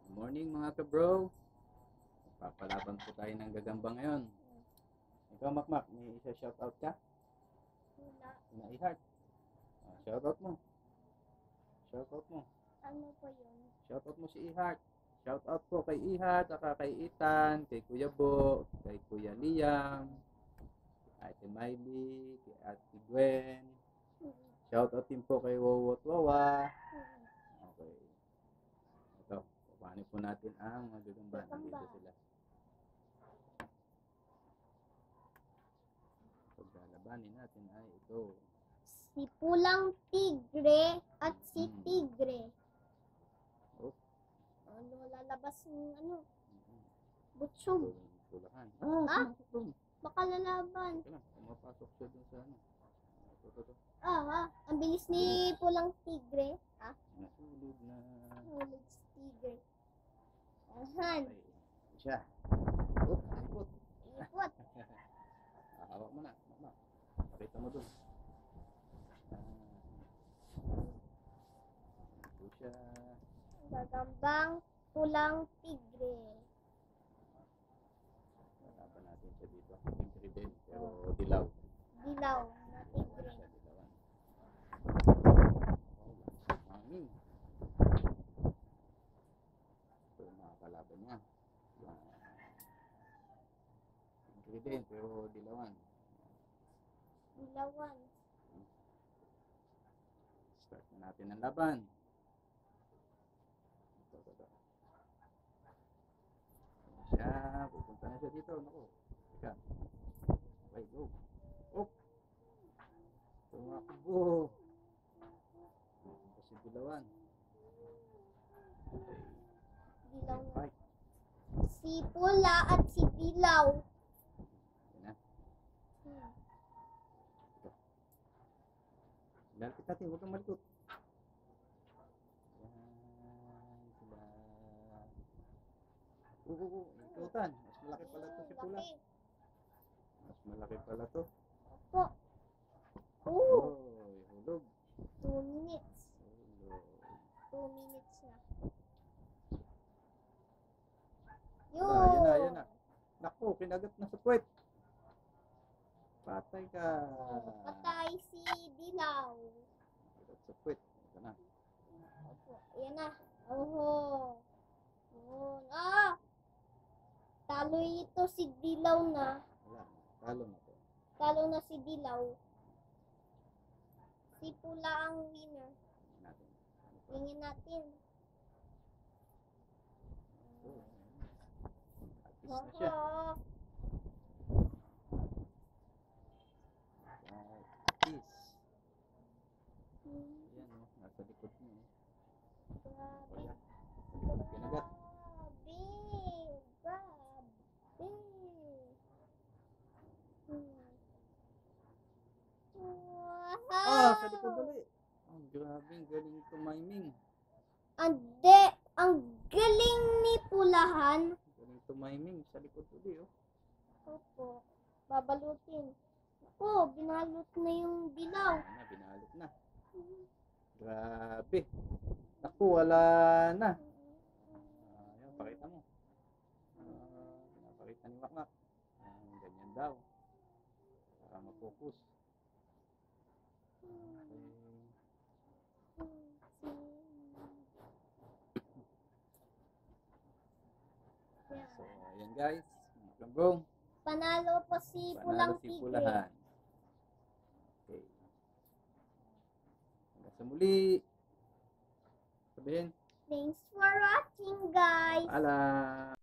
Good morning mga ka-bro. Papalaban po tayo ng gagamba ngayon. Ikaw, Makmak, may isa shoutout ka? Wala. Na i-heart. Shoutout mo. Shoutout mo. Ano po yun? Shoutout mo si i-heart. Shoutout po kay i-heart, saka kay Ethan, kay Kuya Bo, kay Kuya Liam, kay Ate Miley, kay Ate Gwen. Shoutout din po kay Wawot Wawa. Okay. Ito, paano po natin ang magagamba. Nandito sila. Paglalabanin natin ay ito. Si Pulang Tigre at si Tigre. Oh. Ano, lalabas ng ano? Butsyog. Pulahan. Ah? Pumasok doon. Baka lalaban. Ito lang, pumapasok siya doon sa ano. Ito. Ang bilis ni Pulang Tigre. Nasulog na. Hulog si Tigre. Ahan. Ay, siya. Oh, ikot. Ikot. Hawak mo na. Mama. Pakita mo doon. Ito siya. Gagambang Pulang Tigre. Lalaban natin siya dito. Tigre din, pero dilaw. Dilaw na Tigre. Siya dilawan. Hangin. Ito yung mga kalaban niya. Tigre din, pero dilawan. Dilawan. Start na natin ang laban. Ito. Siya, pupunta na siya dito. Naku. Teka. Okay, go. Op. Tumakbo. Ito si dilawan. Okay. Dilaw na. Fight. Si Pula at si Dilaw. Yan na. Lalapit natin, huwag kang malikot. Yan sila. Ikutan. Mas malaki pala to si Pula. Laki. Mas malaki pala to. Opo. Oo. Oy, hulog. 2 minutes. Hulog. 2 minutes na. Yan na. Naku, kinagat na sa puwet. Patay ka. Patay si Dilaw. Kinagat sa puwet. Ito na. Opo. Ayan na. Oho. Yun. Talo ito si Dilaw na. Wala na. Talo na to. Talo na si Dilaw. Si Pula ang winner. Tingnan natin. Tingin natin. Oh, atis na siya. Oho. Atis. Yan o. Nasa likod niya. Grabe. Wala. Likod kinagat. Grabe. Sa likod ulit. Ang grabe, ang galing tumiming. Ang galing ni Pulahan. Galing tumiming sa likod ulit, oh. Opo. Babalutin. Ako, binalot na yung dilaw. Ayan na, binalot na. Grabe. Naku, wala na. Ayan, pakita mo. Pinapakita ni Makmak. Ganyan daw. Para ma-focus. So, ayan guys. Mga kambong. Panalo po si Pulang Panalo si Tigre. Pulahan. Okay. Hanggang sa muli. Sabihin. Thanks for watching, guys. Paalam.